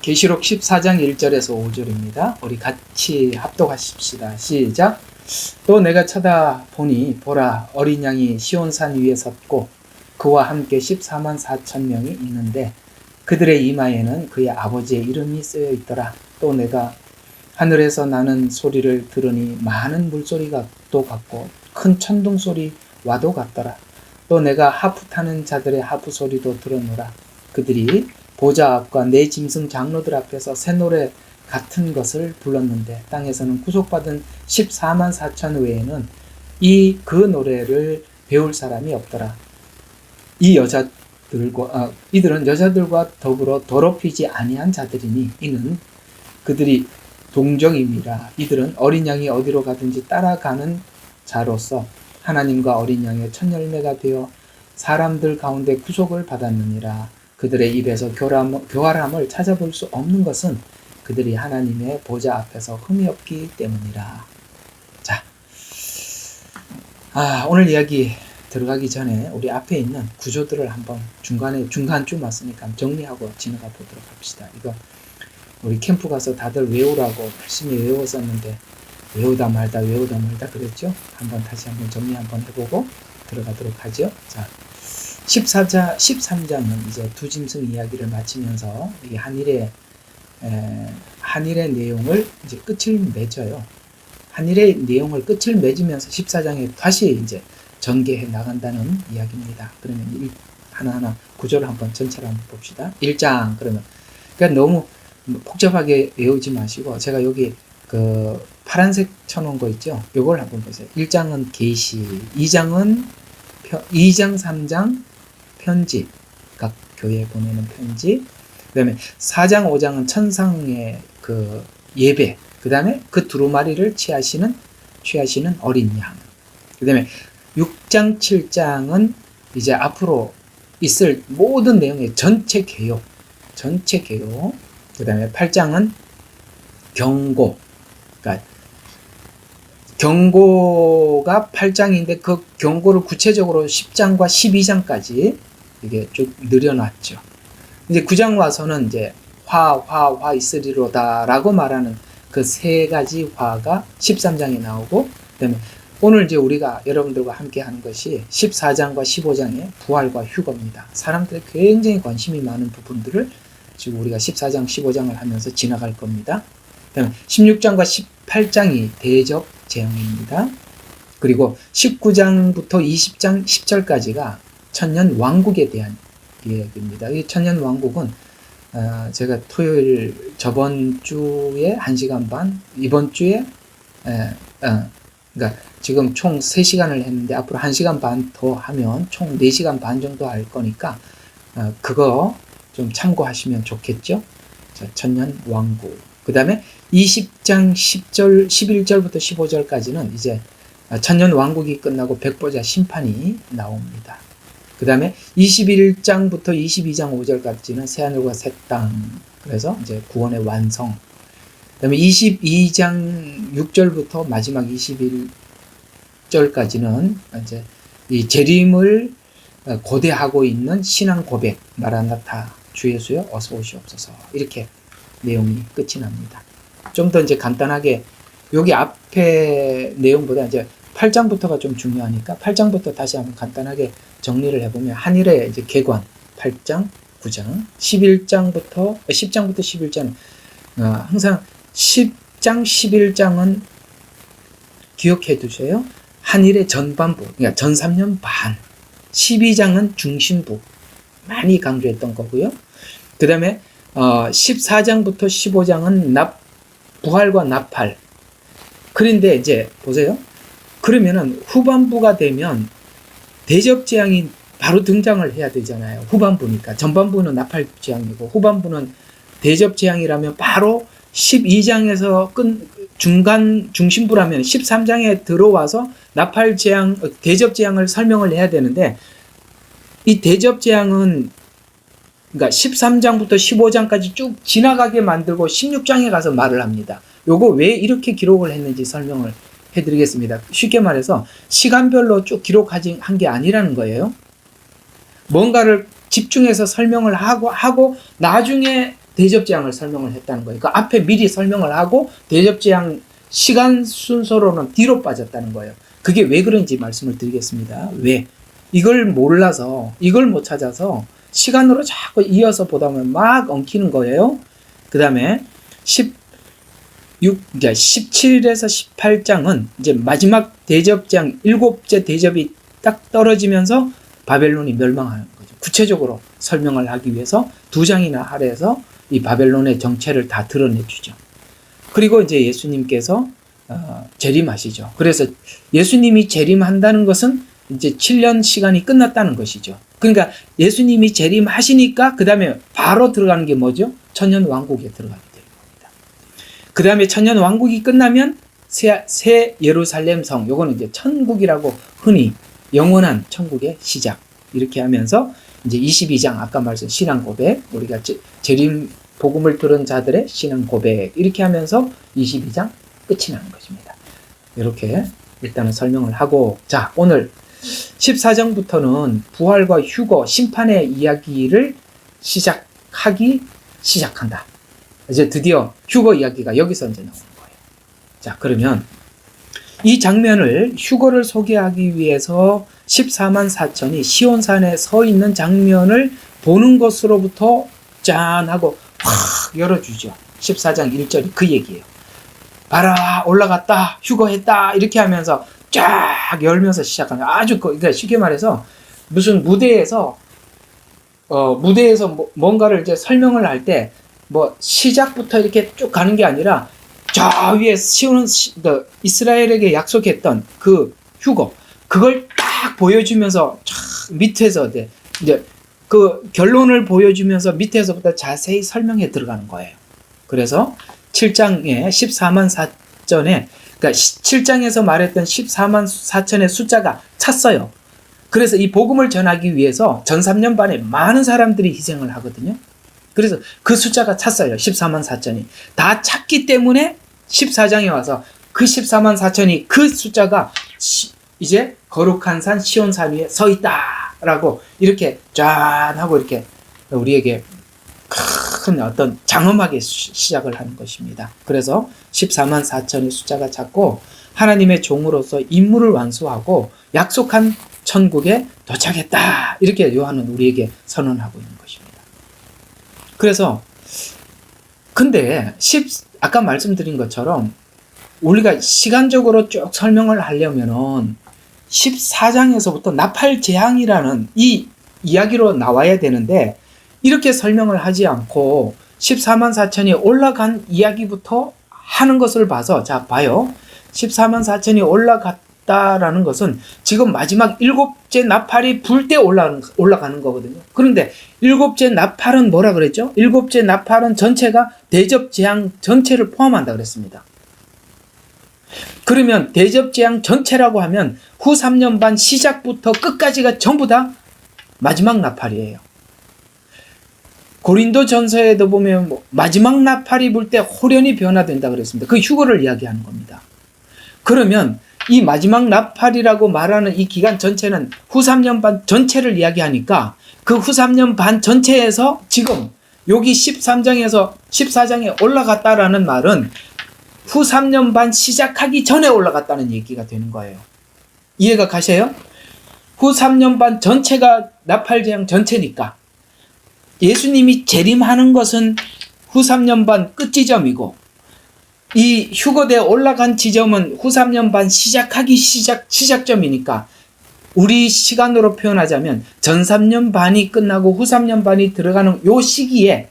계시록 14장 1절에서 5절입니다. 우리 같이 합독하십시다. 시작. 또 내가 쳐다보니 보라 어린 양이 시온산 위에 섰고 그와 함께 14만 4천 명이 있는데 그들의 이마에는 그의 아버지의 이름이 쓰여 있더라. 또 내가 하늘에서 나는 소리를 들으니 많은 물소리가 또 같고 큰 천둥 소리와도 같더라. 또 내가 하프 타는 자들의 하프 소리도 들었노라. 그들이 보좌 앞과 내 짐승 장로들 앞에서 새 노래 같은 것을 불렀는데 땅에서는 구속받은 14만 4천 외에는 그 노래를 배울 사람이 없더라. 이들은 여자들과 더불어 더럽히지 아니한 자들이니 이는 그들이 동정임이라. 이들은 어린 양이 어디로 가든지 따라가는 자로서 하나님과 어린 양의 첫 열매가 되어 사람들 가운데 구속을 받았느니라. 그들의 입에서 교활함을 찾아볼 수 없는 것은 그들이 하나님의 보좌 앞에서 흠이 없기 때문이라. 자, 오늘 이야기 들어가기 전에 우리 앞에 있는 구조들을 한번 중간쯤 왔으니까 정리하고 지나가 보도록 합시다. 이거 우리 캠프 가서 다들 외우라고 열심히 외웠었는데 외우다 말다 그랬죠? 다시 한번 정리 한번 해보고 들어가도록 하죠. 자, 13장은 이제 두 짐승 이야기를 마치면서 이 한일의 내용을 이제 끝을 맺어요. 한일의 내용을 끝을 맺으면서 14장에 다시 이제 전개해 나간다는 이야기입니다. 그러면 하나하나 구조를 한번 전체를 한번 봅시다. 1장 그러니까 너무 복잡하게 외우지 마시고 제가 여기 그 파란색 쳐놓은 거 있죠? 요걸 한번 보세요. 1장은 계시, 2장 3장 편지, 각 교회에 보내는 편지, 그 다음에 4장 5장은 천상의 그 예배, 그 다음에 그 두루마리를 취하시는 어린 양, 그 다음에 6장 7장은 이제 앞으로 있을 모든 내용의 전체 개요, 그 다음에 8장은 경고, 그러니까 경고가 8장인데 그 경고를 구체적으로 10장과 12장까지 이게 쭉 늘여놨죠. 이제 9장 와서는 이제 화 있으리로다라고 말하는 그 세 가지 화가 13장에 나오고, 그다음에 오늘 이제 우리가 여러분들과 함께 하는 것이 14장과 15장의 부활과 휴거입니다. 사람들이 굉장히 관심이 많은 부분들을 지금 우리가 14장, 15장을 하면서 지나갈 겁니다. 그다음에 16장과 18장이 대접 재앙입니다. 그리고 19장부터 20장 10절까지가 천년 왕국에 대한 이야기입니다. 이 천년 왕국은 제가 토요일 저번 주에 1시간 반, 이번 주에 그러니까 지금 총 3시간을 했는데 앞으로 1시간 반 더 하면 총 4시간 반 정도 할 거니까 그거 좀 참고하시면 좋겠죠. 자, 천년 왕국. 그 다음에 20장 10절, 11절부터 15절까지는 이제 천년 왕국이 끝나고 백보자 심판이 나옵니다. 그 다음에 21장부터 22장 5절까지는 새하늘과 새 땅, 그래서 이제 구원의 완성. 그 다음에 22장 6절부터 마지막 21절까지는 이제 이 재림을 고대하고 있는 신앙 고백, 마라나타, 주 예수여 어서 오시옵소서, 이렇게 내용이 끝이 납니다. 좀 더 이제 간단하게 여기 앞에 내용보다 이제 8장부터가 좀 중요하니까 8장부터 다시 한번 간단하게 정리를 해보면 한일의 이제 개관 8장, 9장, 10장부터 11장은 항상 10장, 11장은 기억해 두세요. 한일의 전반부, 그러니까 전 3년 반. 12장은 중심부, 많이 강조했던 거고요. 그 다음에 14장부터 15장은 부활과 나팔. 그런데 이제 보세요. 그러면은 후반부가 되면 대접재앙이 바로 등장을 해야 되잖아요. 후반부니까. 전반부는 나팔재앙이고 후반부는 대접재앙이라면 바로 12장에서 중심부라면 13장에 들어와서 나팔재앙, 대접재앙을 설명을 해야 되는데, 이 대접재앙은 그러니까 13장부터 15장까지 쭉 지나가게 만들고 16장에 가서 말을 합니다. 요거 왜 이렇게 기록을 했는지 설명을 해드리겠습니다. 쉽게 말해서 시간별로 쭉 기록한 게 아니라는 거예요. 뭔가를 집중해서 설명을 하고 나중에 대접재앙을 설명을 했다는 거예요. 그 앞에 미리 설명을 하고 대접재앙 시간 순서로는 뒤로 빠졌다는 거예요. 그게 왜 그런지 말씀을 드리겠습니다. 왜? 이걸 몰라서, 이걸 못 찾아서 시간으로 자꾸 이어서 보다 보면 막 엉키는 거예요. 그 다음에 17에서 18장은 이제 마지막 대접장 7째 대접이 딱 떨어지면서 바벨론이 멸망하는 거죠. 구체적으로 설명을 하기 위해서 2장이나 할애해서 이 바벨론의 정체를 다 드러내주죠. 그리고 이제 예수님께서 재림하시죠. 그래서 예수님이 재림한다는 것은 이제 7년 시간이 끝났다는 것이죠. 그러니까 예수님이 재림하시니까 그 다음에 바로 들어가는 게 뭐죠? 천년 왕국에 들어가게 되는 겁니다. 그 다음에 천년 왕국이 끝나면 새 예루살렘 성, 요거는 이제 천국이라고 흔히 영원한 천국의 시작, 이렇게 하면서 이제 22장 아까 말씀 신앙 고백, 우리가 재림 복음을 들은 자들의 신앙 고백, 이렇게 하면서 22장 끝이 나는 것입니다. 이렇게 일단은 설명을 하고, 자, 오늘 14장부터는 부활과 휴거, 심판의 이야기를 시작한다. 이제 드디어 휴거 이야기가 여기서 이제 나오는 거예요. 자, 그러면 이 장면을, 휴거를 소개하기 위해서 14만 4천이 시온산에 서 있는 장면을 보는 것으로부터 짠 하고 확 열어주죠. 14장 1절이 그 얘기예요. 봐라, 올라갔다, 휴거했다, 이렇게 하면서 쫙 열면서 시작하는, 아주 그러니까 쉽게 말해서 무슨 무대에서 뭔가를 이제 설명을 할 때 뭐 시작부터 이렇게 쭉 가는 게 아니라 저 위에 이스라엘에게 약속했던 그 휴거, 그걸 딱 보여주면서 밑에서 이제 그 결론을 보여주면서 밑에서부터 자세히 설명해 들어가는 거예요. 그래서 7장에 14만 4천에, 그러니까 7장에서 말했던 14만 4천의 숫자가 찼어요. 그래서 이 복음을 전하기 위해서 전 3년 반에 많은 사람들이 희생을 하거든요. 그래서 그 숫자가 찼어요. 14만 4천이. 다 찼기 때문에 14장에 와서 그 14만 4천이 그 숫자가 이제 거룩한 산 시온산 위에 서 있다라고 이렇게 짠 하고 이렇게 우리에게 큰 어떤 장엄하게 시작을 하는 것입니다. 그래서 14만 4천의 숫자가 찼고 하나님의 종으로서 임무를 완수하고 약속한 천국에 도착했다, 이렇게 요한은 우리에게 선언하고 있는 것입니다. 그래서 근데 아까 말씀드린 것처럼 우리가 시간적으로 쭉 설명을 하려면은 14장에서부터 나팔 재앙이라는 이 이야기로 나와야 되는데, 이렇게 설명을 하지 않고 14만 4천이 올라간 이야기부터 하는 것을 봐서, 자, 봐요. 14만 4천이 올라갔다라는 것은 지금 마지막 7째 나팔이 불 때 올라가는 거거든요. 그런데 7째 나팔은 뭐라 그랬죠? 7째 나팔은 전체가 대접 재앙 전체를 포함한다 그랬습니다. 그러면 대접 재앙 전체라고 하면 후 3년 반 시작부터 끝까지가 전부 다 마지막 나팔이에요. 고린도 전서에도 보면 마지막 나팔이 불 때 호련히 변화된다 그랬습니다. 그 휴거를 이야기하는 겁니다. 그러면 이 마지막 나팔이라고 말하는 이 기간 전체는 후 3년 반 전체를 이야기하니까 그 후 3년 반 전체에서 지금 여기 13장에서 14장에 올라갔다라는 말은 후 3년 반 시작하기 전에 올라갔다는 얘기가 되는 거예요. 이해가 가세요? 후 3년 반 전체가 나팔재앙 전체니까 예수님이 재림하는 것은 후 3년 반 끝 지점이고, 이 휴거대에 올라간 지점은 후 3년 반 시작점이니까 우리 시간으로 표현하자면 전 3년 반이 끝나고 후 3년 반이 들어가는 요 시기에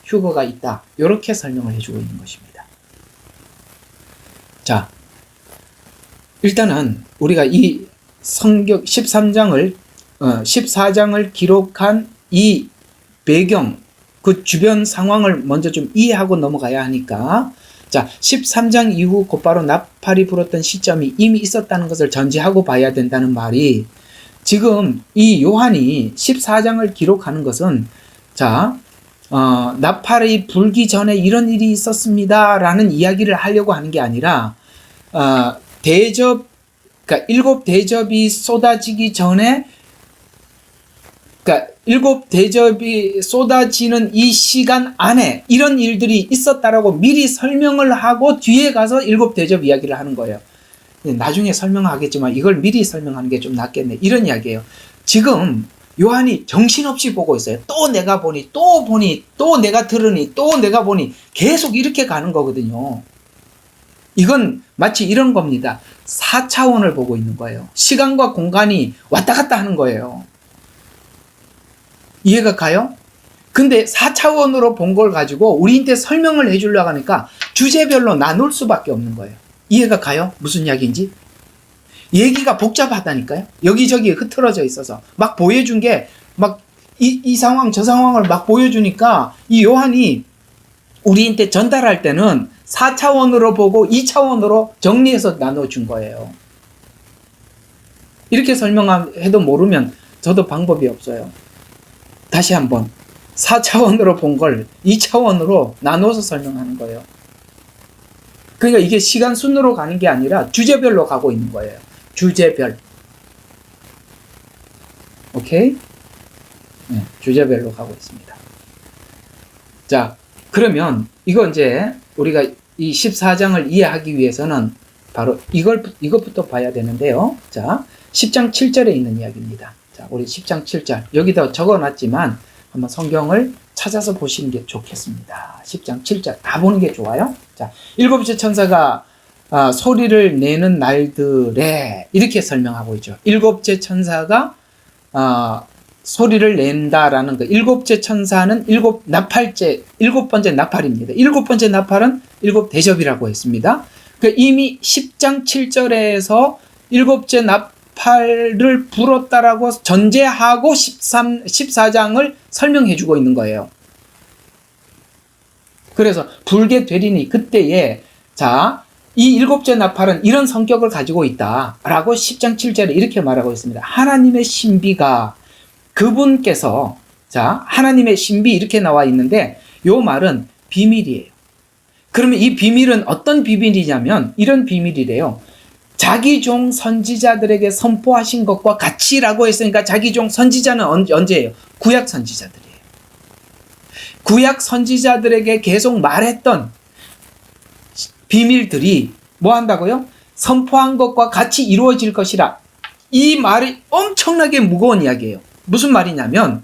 휴거가 있다, 이렇게 설명을 해주고 있는 것입니다. 자, 일단은 우리가 이 성경 14장을 기록한 이 배경, 그 주변 상황을 먼저 좀 이해하고 넘어가야 하니까, 자, 13장 이후 곧바로 나팔이 불었던 시점이 이미 있었다는 것을 전제하고 봐야 된다는 말이, 지금 이 요한이 14장을 기록하는 것은, 자, 나팔이 불기 전에 이런 일이 있었습니다 라는 이야기를 하려고 하는 게 아니라, 그러니까 7 대접이 쏟아지기 전에 그러니까 일곱 대접이 쏟아지는 이 시간 안에 이런 일들이 있었다라고 미리 설명을 하고 뒤에 가서 일곱 대접 이야기를 하는 거예요. 나중에 설명하겠지만 이걸 미리 설명하는 게 좀 낫겠네. 이런 이야기예요. 지금 요한이 정신없이 보고 있어요. 또 내가 보니, 또 보니, 또 내가 들으니, 또 내가 보니 계속 이렇게 가는 거거든요. 이건 마치 이런 겁니다. 4차원을 보고 있는 거예요. 시간과 공간이 왔다 갔다 하는 거예요. 이해가 가요? 근데 4차원으로 본 걸 가지고 우리한테 설명을 해주려고 하니까 주제별로 나눌 수밖에 없는 거예요. 이해가 가요? 무슨 이야기인지? 얘기가 복잡하다니까요. 여기저기 흐트러져 있어서 막 보여준 게 막 이 상황 저 상황을 막 보여주니까 이 요한이 우리한테 전달할 때는 4차원으로 보고 2차원으로 정리해서 나눠준 거예요. 이렇게 설명해도 모르면 저도 방법이 없어요. 다시 한번 4차원으로 본 걸 2차원으로 나눠서 설명하는 거예요. 그러니까 이게 시간 순으로 가는 게 아니라 주제별로 가고 있는 거예요. 주제별. 오케이? 네, 주제별로 가고 있습니다. 자, 그러면 이거 이제 우리가 이 14장을 이해하기 위해서는 바로 이것부터 봐야 되는데요. 자, 10장 7절에 있는 이야기입니다. 자, 우리 10장 7절. 여기다 적어놨지만 한번 성경을 찾아서 보시는 게 좋겠습니다. 10장 7절. 다 보는 게 좋아요. 자, 일곱째 천사가 소리를 내는 날들에 이렇게 설명하고 있죠. 일곱째 천사가 소리를 낸다라는 거. 일곱째 천사는 일곱 번째 나팔입니다. 일곱 번째 나팔은 일곱 대접이라고 했습니다. 이미 10장 7절에서 일곱째 나팔을 불었다라고 전제하고 14장을 설명해 주고 있는 거예요. 그래서 불게 되리니 그때에 이 일곱째 나팔은 이런 성격을 가지고 있다라고 10장 7절에 이렇게 말하고 있습니다. 하나님의 신비가 그분께서 하나님의 신비 이렇게 나와 있는데 요 말은 비밀이에요. 그러면 이 비밀은 어떤 비밀이냐면 이런 비밀이래요. 자기 종 선지자들에게 선포하신 것과 같이라고 했으니까 자기 종 선지자는 언제예요? 구약 선지자들이에요. 구약 선지자들에게 계속 말했던 비밀들이 뭐 한다고요? 선포한 것과 같이 이루어질 것이라. 이 말이 엄청나게 무거운 이야기예요. 무슨 말이냐면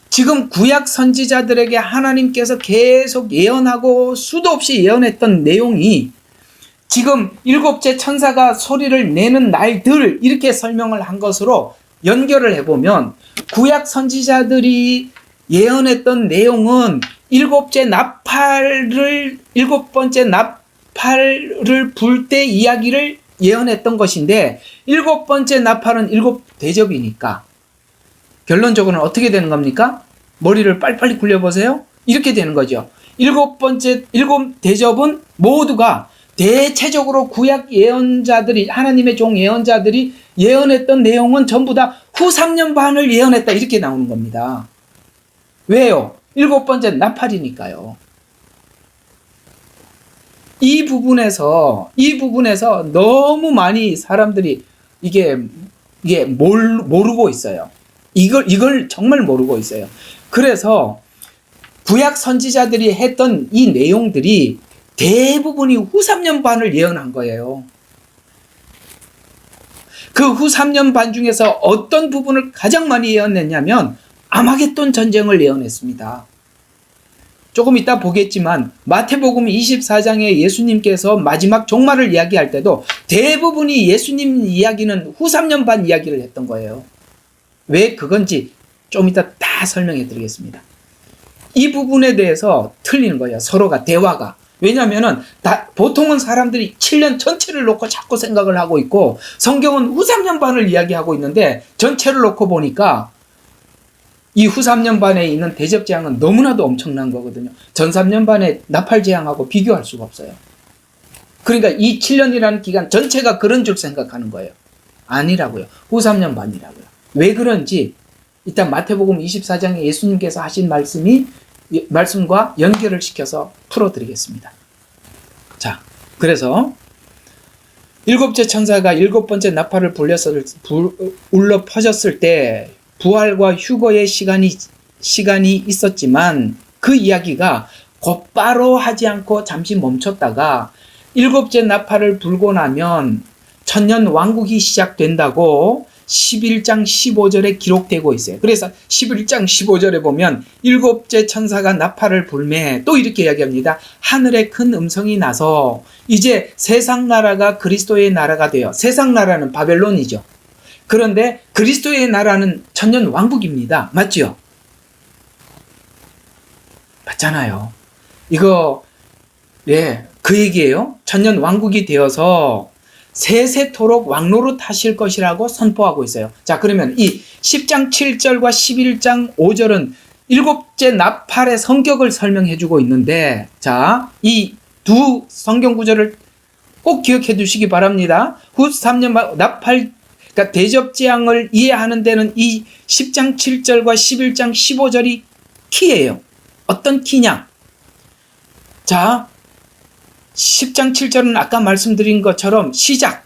지금 구약 선지자들에게 하나님께서 계속 예언하고 수도 없이 예언했던 내용이 지금 일곱째 천사가 소리를 내는 날들 이렇게 설명을 한 것으로 연결을 해보면 구약 선지자들이 예언했던 내용은 일곱 번째 나팔을 불 때 이야기를 예언했던 것인데 일곱 번째 나팔은 일곱 대접이니까 결론적으로는 어떻게 되는 겁니까? 머리를 빨리빨리 굴려보세요. 이렇게 되는 거죠. 일곱 대접은 모두가 대체적으로 구약 예언자들이 하나님의 종 예언자들이 예언했던 내용은 전부 다 후 3년 반을 예언했다 이렇게 나오는 겁니다. 왜요? 일곱 번째 나팔이니까요. 이 부분에서 너무 많이 사람들이 이게 모르고 있어요. 이걸 정말 모르고 있어요. 그래서 구약 선지자들이 했던 이 내용들이 대부분이 후 3년 반을 예언한 거예요. 그 후 3년 반 중에서 어떤 부분을 가장 많이 예언했냐면 아마겟돈 전쟁을 예언했습니다. 조금 이따 보겠지만 마태복음 24장에 예수님께서 마지막 종말을 이야기할 때도 대부분이 예수님 이야기는 후 3년 반 이야기를 했던 거예요. 왜 그건지 좀 이따 다 설명해 드리겠습니다. 이 부분에 대해서 틀리는 거예요. 서로가 대화가. 왜냐하면은 보통은 사람들이 7년 전체를 놓고 자꾸 생각을 하고 있고 성경은 후 3년 반을 이야기하고 있는데 전체를 놓고 보니까 이 후 3년 반에 있는 대접 재앙은 너무나도 엄청난 거거든요. 전 3년 반의 나팔 재앙하고 비교할 수가 없어요. 그러니까 이 7년이라는 기간 전체가 그런 줄 생각하는 거예요. 아니라고요. 후 3년 반이라고요. 왜 그런지 일단 마태복음 24장에 예수님께서 하신 말씀과 연결을 시켜서 풀어드리겠습니다. 자, 그래서 일곱째 천사가 일곱 번째 나팔을 울려 퍼졌을 때 부활과 휴거의 시간이 있었지만 그 이야기가 곧바로 하지 않고 잠시 멈췄다가 일곱째 나팔을 불고 나면 천년 왕국이 시작된다고 11장 15절에 기록되고 있어요. 그래서 11장 15절에 보면 일곱째 천사가 나팔을 불매 또 이렇게 이야기합니다. 하늘에 큰 음성이 나서 이제 세상 나라가 그리스도의 나라가 되어, 세상 나라는 바벨론이죠. 그런데 그리스도의 나라는 천년 왕국입니다. 맞죠? 맞잖아요. 이거 그 얘기예요. 천년 왕국이 되어서 세세토록 왕노릇 하실 것이라고 선포하고 있어요. 자, 그러면 이 10장 7절과 11장 5절은 일곱째 나팔의 성격을 설명해 주고 있는데, 자, 이 두 성경 구절을 꼭 기억해 두시기 바랍니다. 후 3년 나팔, 그러니까 대접재앙을 이해하는 데는 이 10장 7절과 11장 15절이 키예요. 어떤 키냐? 자, 10장 7절은 아까 말씀드린 것처럼 시작.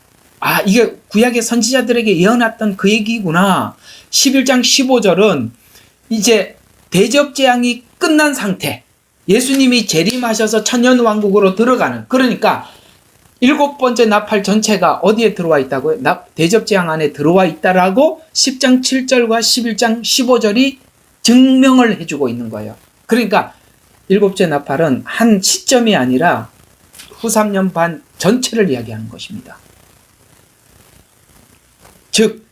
이게 구약의 선지자들에게 예언했던 그 얘기구나. 11장 15절은 이제 대접재앙이 끝난 상태. 예수님이 재림하셔서 천년왕국으로 들어가는. 그러니까 일곱 번째 나팔 전체가 어디에 들어와 있다고요? 대접재앙 안에 들어와 있다라고 10장 7절과 11장 15절이 증명을 해주고 있는 거예요. 그러니까 일곱째 나팔은 한 시점이 아니라 후 3년 반 전체를 이야기하는 것입니다. 즉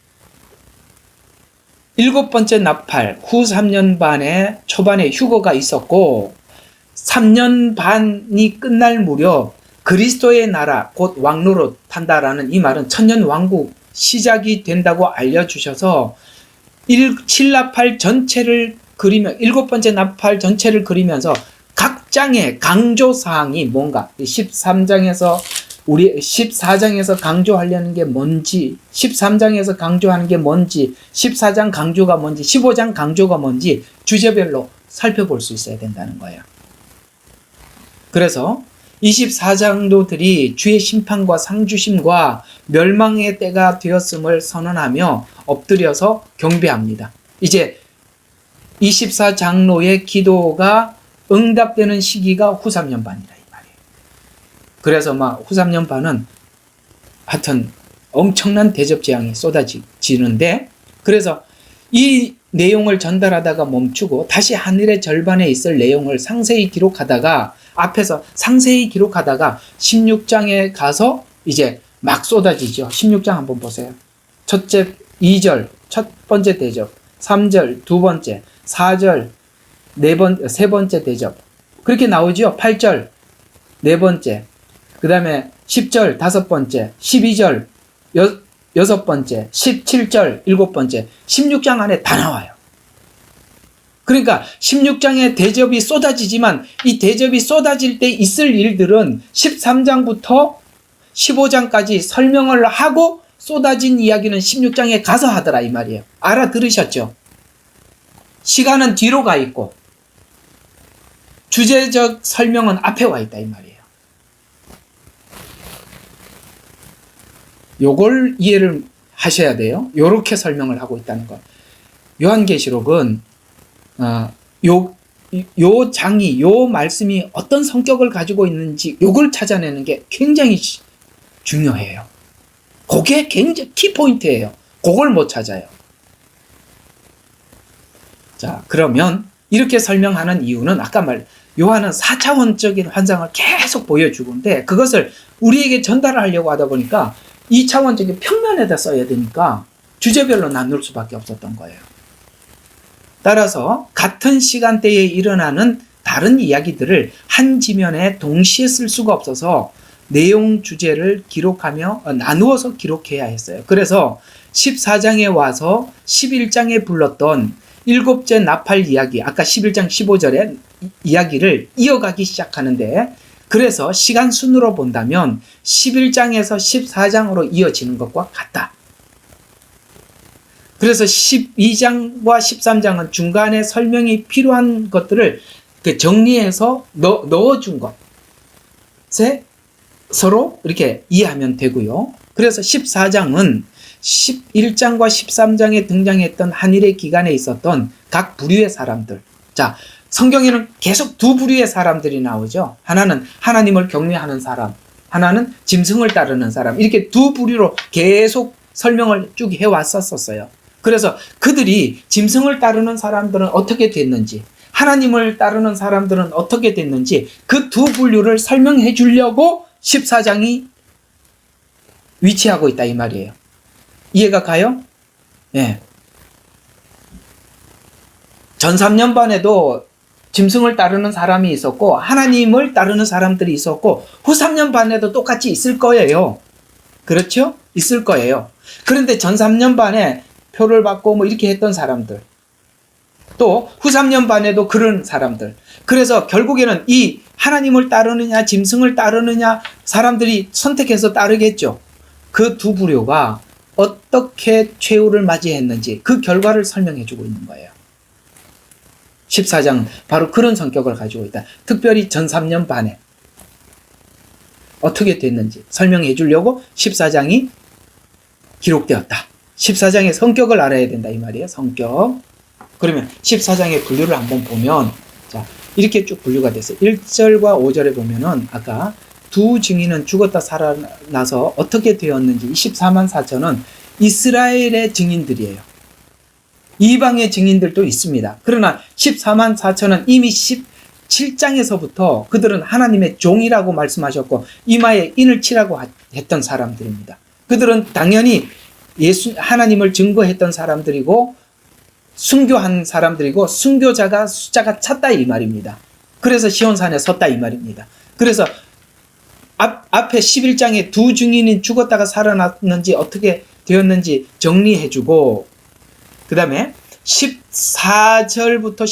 일곱 번째 나팔 후 3년 반에 초반에 휴거가 있었고 3년 반이 끝날 무렵 그리스도의 나라 곧 왕노릇 한다라는 이 말은 천년 왕국 시작이 된다고 알려주셔서 7나팔 전체를 그리며 일곱 번째 나팔 전체를 그리면서 각 장의 강조사항이 뭔가 13장에서 우리 14장에서 강조하려는 게 뭔지, 13장에서 강조하는 게 뭔지, 14장 강조가 뭔지, 15장 강조가 뭔지 주제별로 살펴볼 수 있어야 된다는 거예요. 그래서 24장도들이 주의 심판과 상주심과 멸망의 때가 되었음을 선언하며 엎드려서 경배합니다. 이제 24장로의 기도가 응답되는 시기가 후 3년 반이라 이 말이에요. 그래서 후 3년 반은 하여튼 엄청난 대접재앙이 쏟아지는데, 그래서 이 내용을 전달하다가 멈추고 다시 하늘의 절반에 있을 내용을 상세히 기록하다가 앞에서 상세히 기록하다가 16장에 가서 이제 막 쏟아지죠. 16장 한번 보세요. 첫째 2절 첫 번째 대접, 3절 두 번째, 4절 세 번째 대접, 그렇게 나오죠. 8절 네 번째, 그 다음에 10절 다섯 번째, 12절 여섯 번째, 17절 일곱 번째, 16장 안에 다 나와요. 그러니까 16장에 대접이 쏟아지지만 이 대접이 쏟아질 때 있을 일들은 13장부터 15장까지 설명을 하고 쏟아진 이야기는 16장에 가서 하더라 이 말이에요. 알아들으셨죠? 시간은 뒤로 가 있고 주제적 설명은 앞에 와 있다 이 말이에요. 요걸 이해를 하셔야 돼요. 요렇게 설명을 하고 있다는 것. 요한계시록은 요 장이, 요 말씀이 어떤 성격을 가지고 있는지 요걸 찾아내는 게 굉장히 중요해요. 그게 굉장히 키포인트예요. 그걸 못 찾아요. 자, 그러면 이렇게 설명하는 이유는 아까 요한은 4차원적인 환상을 계속 보여주는데 그것을 우리에게 전달하려고 하다 보니까 2차원적인 평면에다 써야 되니까 주제별로 나눌 수밖에 없었던 거예요. 따라서 같은 시간대에 일어나는 다른 이야기들을 한 지면에 동시에 쓸 수가 없어서 내용 주제를 기록하며 나누어서 기록해야 했어요. 그래서 14장에 와서 11장에 불렀던 일곱째 나팔 이야기, 아까 11장 15절의 이야기를 이어가기 시작하는데, 그래서 시간 순으로 본다면 11장에서 14장으로 이어지는 것과 같다. 그래서 12장과 13장은 중간에 설명이 필요한 것들을 정리해서 넣어준 것에 서로 이렇게 이해하면 되고요. 그래서 14장은 11장과 13장에 등장했던 한일의 기간에 있었던 각 부류의 사람들. 자, 성경에는 계속 두 부류의 사람들이 나오죠. 하나는 하나님을 경외하는 사람, 하나는 짐승을 따르는 사람. 이렇게 두 부류로 계속 설명을 쭉 해왔었어요. 그래서 그들이 짐승을 따르는 사람들은 어떻게 됐는지, 하나님을 따르는 사람들은 어떻게 됐는지 그 두 분류를 설명해 주려고 14장이 위치하고 있다 이 말이에요. 이해가 가요? 네. 전 3년반에도 짐승을 따르는 사람이 있었고 하나님을 따르는 사람들이 있었고 후 3년반에도 똑같이 있을 거예요. 그렇죠? 있을 거예요. 그런데 전 3년반에 표를 받고 뭐 이렇게 했던 사람들, 또 후 3년반에도 그런 사람들. 그래서 결국에는 이 하나님을 따르느냐 짐승을 따르느냐 사람들이 선택해서 따르겠죠. 그 두 부류가 어떻게 최후를 맞이했는지 그 결과를 설명해 주고 있는 거예요. 14장 바로 그런 성격을 가지고 있다. 특별히 전 3년 반에 어떻게 됐는지 설명해 주려고 14장이 기록되었다. 14장의 성격을 알아야 된다 이 말이에요. 성격. 그러면 14장의 분류를 한번 보면 자, 이렇게 쭉 분류가 됐어요. 1절과 5절에 보면은 아까 두 증인은 죽었다 살아나서 어떻게 되었는지 24만 4천은 이스라엘의 증인들이에요. 이방의 증인들도 있습니다. 그러나 14만 4천은 이미 17장에서부터 그들은 하나님의 종이라고 말씀하셨고 이마에 인을 치라고 했던 사람들입니다. 그들은 당연히 하나님을 증거했던 사람들이고 순교한 사람들이고 순교자가 숫자가 찼다 이 말입니다. 그래서 시온산에 섰다 이 말입니다. 그래서 앞에 11장에 두 증인이 죽었다가 살아났는지 어떻게 되었는지 정리해주고 그 다음에 14절부터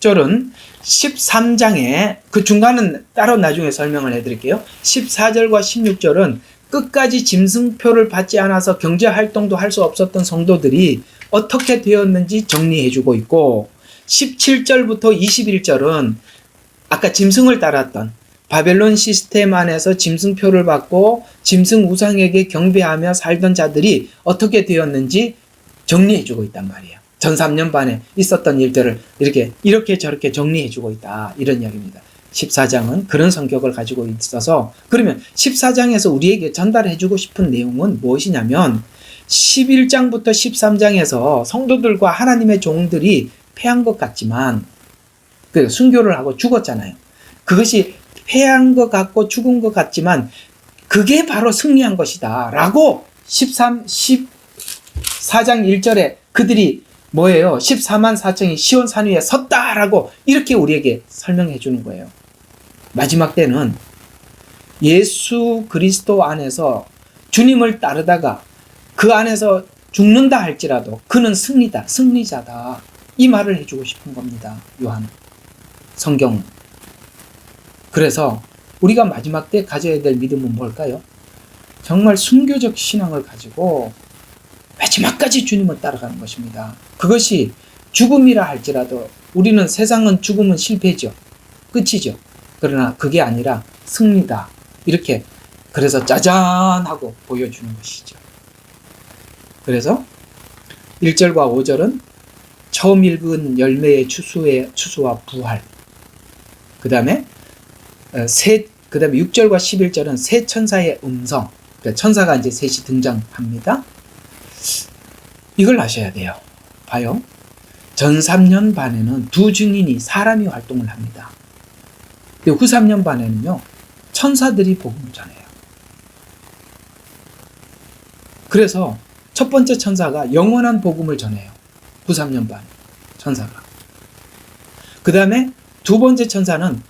16절은 13장에 그 중간은 따로 나중에 설명을 해드릴게요. 14절과 16절은 끝까지 짐승표를 받지 않아서 경제활동도 할 수 없었던 성도들이 어떻게 되었는지 정리해주고 있고 17절부터 21절은 아까 짐승을 따랐던 바벨론 시스템 안에서 짐승표를 받고 짐승 우상에게 경배하며 살던 자들이 어떻게 되었는지 정리해주고 있단 말이에요. 전 3년 반에 있었던 일들을 이렇게 저렇게 정리해주고 있다. 이런 이야기입니다. 14장은 그런 성격을 가지고 있어서 그러면 14장에서 우리에게 전달해주고 싶은 내용은 무엇이냐면 11장부터 13장에서 성도들과 하나님의 종들이 패한 것 같지만 순교를 하고 죽었잖아요. 그것이 패한 것 같고 죽은 것 같지만 그게 바로 승리한 것이다 라고 14장 1절에 그들이 뭐예요? 14만 4천이 시온산 위에 섰다라고 이렇게 우리에게 설명해 주는 거예요. 마지막 때는 예수 그리스도 안에서 주님을 따르다가 그 안에서 죽는다 할지라도 그는 승리자다. 이 말을 해주고 싶은 겁니다. 요한 성경. 그래서 우리가 마지막 때 가져야 될 믿음은 뭘까요? 정말 순교적 신앙을 가지고 마지막까지 주님을 따라가는 것입니다. 그것이 죽음이라 할지라도 우리는 세상은 죽음은 실패죠. 끝이죠. 그러나 그게 아니라 승리다. 이렇게 그래서 짜잔 하고 보여주는 것이죠. 그래서 1절과 5절은 처음 읽은 열매의 추수와 부활. 그 다음에 6절과 11절은 새 천사의 음성. 그러니까 천사가 이제 셋이 등장합니다. 이걸 아셔야 돼요. 봐요. 전 3년 반에는 두 증인이 사람이 활동을 합니다. 후 3년 반에는요. 천사들이 복음을 전해요. 그래서 첫 번째 천사가 영원한 복음을 전해요. 후 3년 반 천사가. 그 다음에 두 번째 천사는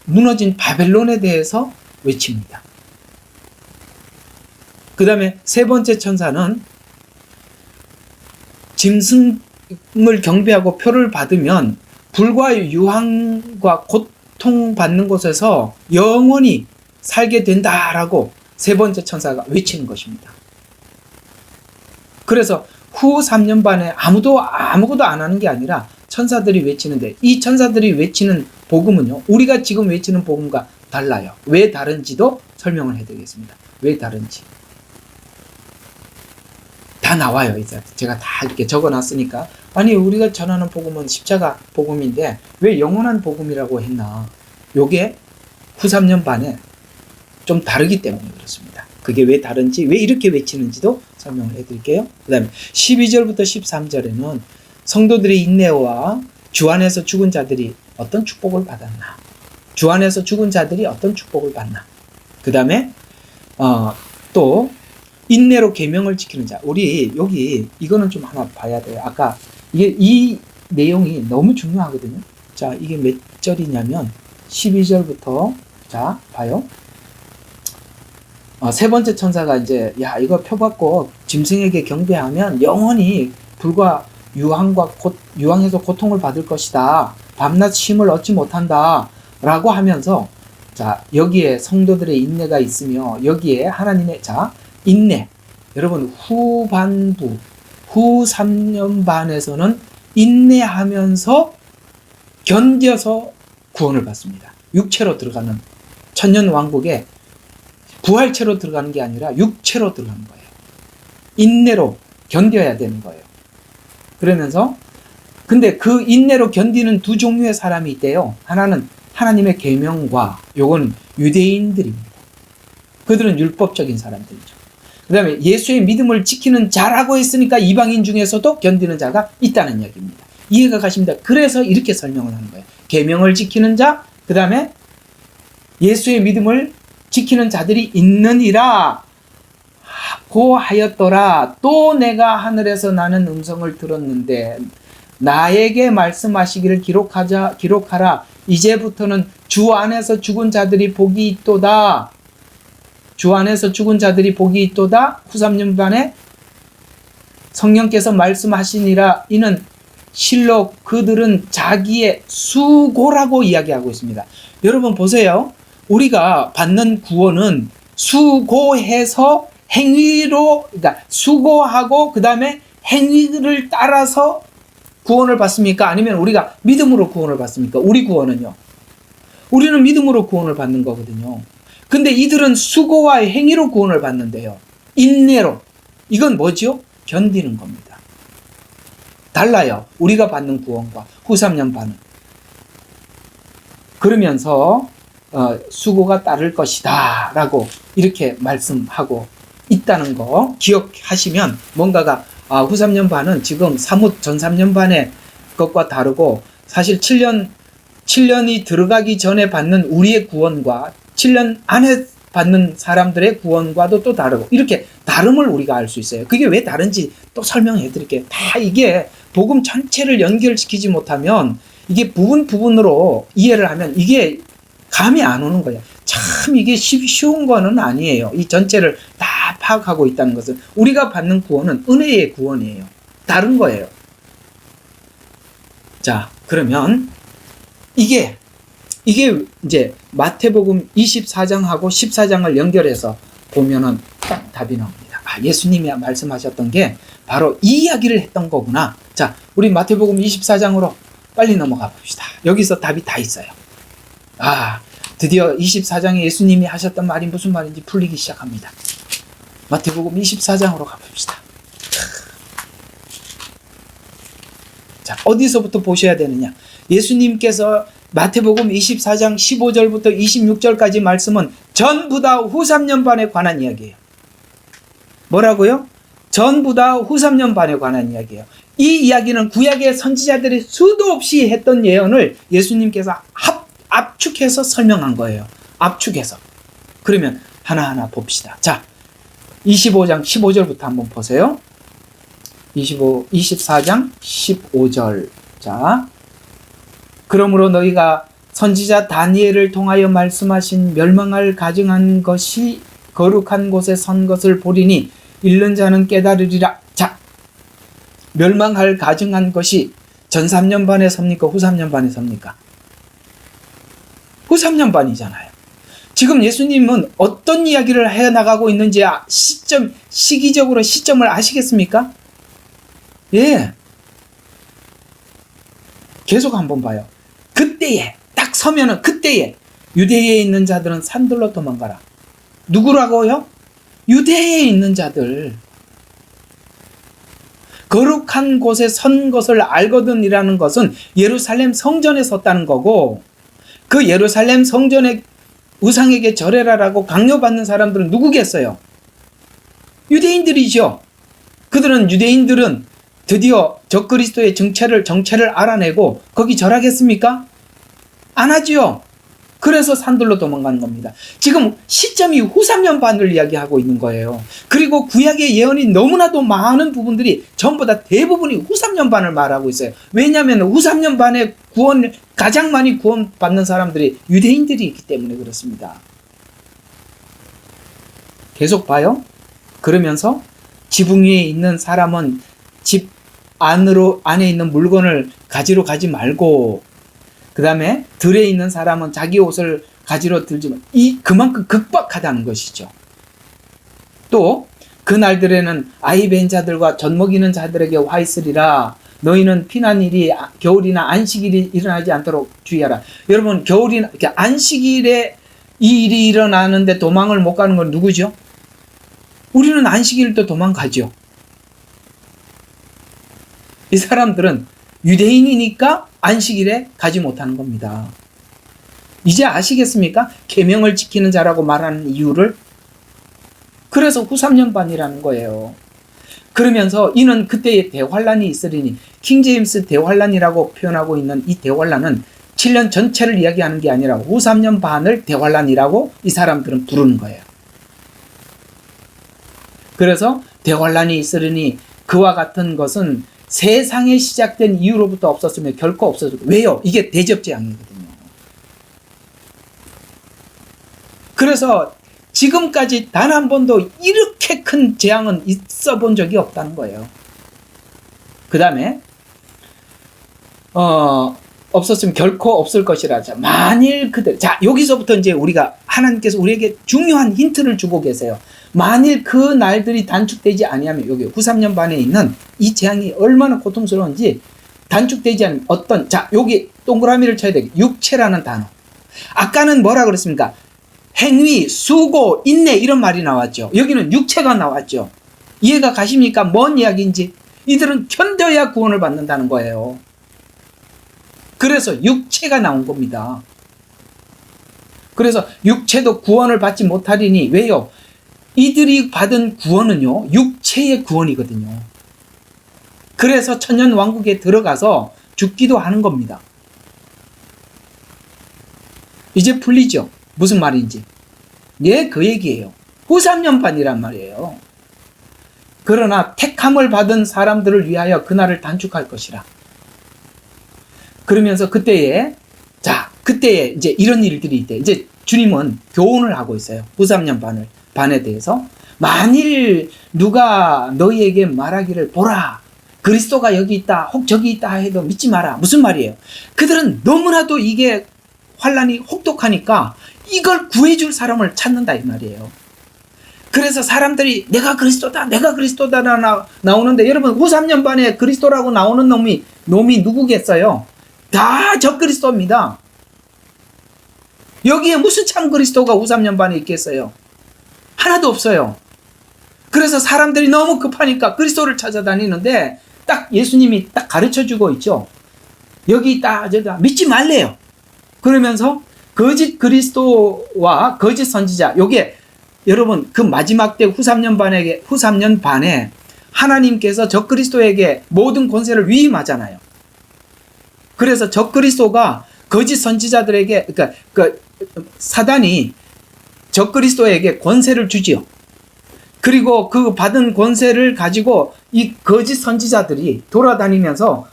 무너진 바벨론에 대해서 외칩니다. 그 다음에 세 번째 천사는 짐승을 경배하고 표를 받으면 불과 유황과 고통받는 곳에서 영원히 살게 된다라고 세 번째 천사가 외치는 것입니다. 그래서 후 3년 반에 아무것도 안 하는 게 아니라 천사들이 외치는데 이 천사들이 외치는 복음은요. 우리가 지금 외치는 복음과 달라요. 왜 다른지도 설명을 해드리겠습니다. 왜 다른지. 다 나와요. 이제 제가 다 이렇게 적어놨으니까. 아니, 우리가 전하는 복음은 십자가 복음인데 왜 영원한 복음이라고 했나? 요게 후3년 반에 좀 다르기 때문에 그렇습니다. 그게 왜 다른지, 왜 이렇게 외치는지도 설명을 해드릴게요. 그 다음에 12절부터 13절에는 성도들의 인내와 주 안에서 죽은 자들이 어떤 축복을 받았나? 주 안에서 죽은 자들이 어떤 축복을 받나? 그 다음에 또 인내로 계명을 지키는 자. 우리 여기 이거는 좀 하나 봐야 돼요. 아까 이 내용이 너무 중요하거든요. 자, 이게 몇 절이냐면 12절부터 자 봐요. 세 번째 천사가 이제 야 이거 표받고 짐승에게 경배하면 영원히 불과 유황에서 고통을 받을 것이다. 밤낮 쉼을 얻지 못한다. 라고 하면서 자 여기에 성도들의 인내가 있으며 여기에 하나님의 자 인내. 여러분 후반부 후 3년 반에서는 인내하면서 견뎌서 구원을 받습니다. 육체로 들어가는 천년 왕국에 부활체로 들어가는 게 아니라 육체로 들어가는 거예요. 인내로 견뎌야 되는 거예요. 그러면서 근데 그 인내로 견디는 두 종류의 사람이 있대요. 하나는 하나님의 계명과 요건 유대인들입니다. 그들은 율법적인 사람들이죠. 그 다음에 예수의 믿음을 지키는 자라고 했으니까 이방인 중에서도 견디는 자가 있다는 이야기입니다. 이해가 가십니다. 그래서 이렇게 설명을 하는 거예요. 계명을 지키는 자, 그 다음에 예수의 믿음을 지키는 자들이 있느니라 고하였더라. 또 내가 하늘에서 나는 음성을 들었는데 나에게 말씀하시기를 기록하라. 이제부터는 주 안에서 죽은 자들이 복이 있도다. 주 안에서 죽은 자들이 복이 있도다. 후 3년 반에 성령께서 말씀하시니라. 이는 실로 그들은 자기의 수고라고 이야기하고 있습니다. 여러분 보세요. 우리가 받는 구원은 수고해서 행위로, 그러니까 수고하고 그 다음에 행위를 따라서 구원을 받습니까? 아니면 우리가 믿음으로 구원을 받습니까? 우리 구원은요. 우리는 믿음으로 구원을 받는 거거든요. 근데 이들은 수고와 행위로 구원을 받는데요. 인내로. 이건 뭐죠? 견디는 겁니다. 달라요. 우리가 받는 구원과 후 3년 반은. 그러면서 수고가 따를 것이다 라고 이렇게 말씀하고 있다는 거 기억하시면 뭔가가 후 3년 반은 지금 사뭇 전 3년 반의 것과 다르고 사실 7년이 들어가기 전에 받는 우리의 구원과 7년 안에 받는 사람들의 구원과도 또 다르고 이렇게 다름을 우리가 알 수 있어요. 그게 왜 다른지 또 설명해 드릴게요. 다 이게 복음 전체를 연결시키지 못하면 이게 부분으로 이해를 하면 이게 감이 안 오는 거예요. 참 이게 쉬운 거는 아니에요. 이 전체를 다 파악하고 있다는 것은 우리가 받는 구원은 은혜의 구원이에요. 다른 거예요. 자, 그러면 이게 이제 마태복음 24장하고 14장을 연결해서 보면은 딱 답이 나옵니다. 예수님이 말씀하셨던 게 바로 이 이야기를 했던 거구나. 자, 우리 마태복음 24장으로 빨리 넘어가 봅시다. 여기서 답이 다 있어요. 드디어 24장에 예수님이 하셨던 말이 무슨 말인지 풀리기 시작합니다. 마태복음 24장으로 가봅시다. 자, 어디서부터 보셔야 되느냐? 예수님께서 마태복음 24장 15절부터 26절까지 말씀은 전부 다 후 3년 반에 관한 이야기예요. 뭐라고요? 전부 다 후 3년 반에 관한 이야기예요. 이 이야기는 구약의 선지자들이 수도 없이 했던 예언을 예수님께서 압축해서 설명한 거예요. 압축해서. 그러면 하나하나 봅시다. 자, 25장 15절부터 한번 보세요. 24장 15절. 자, 그러므로 너희가 선지자 다니엘을 통하여 말씀하신 멸망할 가증한 것이 거룩한 곳에 선 것을 보리니 읽는 자는 깨달으리라. 자, 멸망할 가증한 것이 전 3년 반에 섭니까? 후 3년 반에 섭니까? 후 3년 반이잖아요. 지금 예수님은 어떤 이야기를 해나가고 있는지 시기적으로 시점을 아시겠습니까? 예. 계속 한번 봐요. 그때에 딱 서면은 그때에 유대에 있는 자들은 산들로 도망가라. 누구라고요? 유대에 있는 자들. 거룩한 곳에 선 것을 알거든이라는 것은 예루살렘 성전에 섰다는 거고, 그 예루살렘 성전의 우상에게 절해라라고 강요받는 사람들은 누구겠어요? 유대인들이죠. 유대인들은 드디어 적그리스도의 정체를 알아내고 거기 절하겠습니까? 안 하지요. 그래서 산들로 도망가는 겁니다. 지금 시점이 후 3년 반을 이야기하고 있는 거예요. 그리고 구약의 예언이 너무나도 많은 부분들이 전부 다 대부분이 후 3년 반을 말하고 있어요. 왜냐하면 후 3년 반에 가장 많이 구원받는 사람들이 유대인들이 있기 때문에 그렇습니다. 계속 봐요. 그러면서 지붕 위에 있는 사람은 집 안에 있는 물건을 가지러 가지 말고, 그 다음에 들에 있는 사람은 자기 옷을 가지러 들지 마. 그만큼 극박하다는 것이죠. 또 그 날들에는 아이 벤 자들과 젖 먹이는 자들에게 화 있으리라. 너희는 피난일이 겨울이나 안식일이 일어나지 않도록 주의하라. 여러분, 겨울이나 안식일에 이 일이 일어나는데 도망을 못 가는 건 누구죠? 우리는 안식일도 도망가죠. 이 사람들은 유대인이니까 안식일에 가지 못하는 겁니다. 이제 아시겠습니까? 계명을 지키는 자라고 말하는 이유를. 그래서 후 3년 반이라는 거예요. 그러면서 이는 그때의 대환란이 있으리니, 킹제임스 대환란이라고 표현하고 있는 이 대환란은 7년 전체를 이야기하는 게 아니라 후 3년 반을 대환란이라고 이 사람들은 부르는 거예요. 그래서 대환란이 있으리니 그와 같은 것은 세상에 시작된 이후로부터 없었으며 결코 없어질 거예요. 왜요? 이게 대접재앙이거든요. 그래서 지금까지 단 한 번도 이렇게 큰 재앙은 있어 본 적이 없다는 거예요. 그 다음에 없었으면 결코 없을 것이라. 만일 여기서부터 이제 하나님께서 우리에게 중요한 힌트를 주고 계세요. 만일 그 날들이 단축되지 아니하면, 여기 후 3년 반에 있는 이 재앙이 얼마나 고통스러운지 단축되지 않으면 여기 동그라미를 쳐야 되겠 육체라는 단어. 아까는 뭐라 그랬습니까? 행위, 수고, 인내 이런 말이 나왔죠. 여기는 육체가 나왔죠. 이해가 가십니까? 뭔 이야기인지. 이들은 견뎌야 구원을 받는다는 거예요. 그래서 육체가 나온 겁니다. 그래서 육체도 구원을 받지 못하리니, 왜요? 이들이 받은 구원은요, 육체의 구원이거든요. 그래서 천년왕국에 들어가서 죽기도 하는 겁니다. 이제 풀리죠? 무슨 말인지. 예, 그 얘기예요. 후 3년 반이란 말이에요. 그러나 택함을 받은 사람들을 위하여 그날을 단축할 것이라. 그러면서 그때에 이제 이런 일들이 있대. 이제 주님은 교훈을 하고 있어요. 후 3년 반에 대해서. 만일 누가 너희에게 말하기를 보라, 그리스도가 여기 있다, 혹 저기 있다 해도 믿지 마라. 무슨 말이에요? 그들은 너무나도 이게 환란이 혹독하니까 이걸 구해줄 사람을 찾는다 이 말이에요. 그래서 사람들이 내가 그리스도다 나오는데, 여러분 후 3년 반에 그리스도라고 나오는 놈이 누구겠어요? 다 적그리스도입니다. 여기에 무슨 참 그리스도가 후 3년 반에 있겠어요? 하나도 없어요. 그래서 사람들이 너무 급하니까 그리스도를 찾아다니는데 딱 예수님이 딱 가르쳐주고 있죠. 여기 있다 저다 믿지 말래요. 그러면서 거짓 그리스도와 거짓 선지자, 요게 여러분 그 마지막 때 후 3년 반에 하나님께서 적그리스도에게 모든 권세를 위임하잖아요. 그래서 적그리스도가 거짓 선지자들에게, 사단이 적그리스도에게 권세를 주지요. 그리고 그 받은 권세를 가지고 이 거짓 선지자들이 돌아다니면서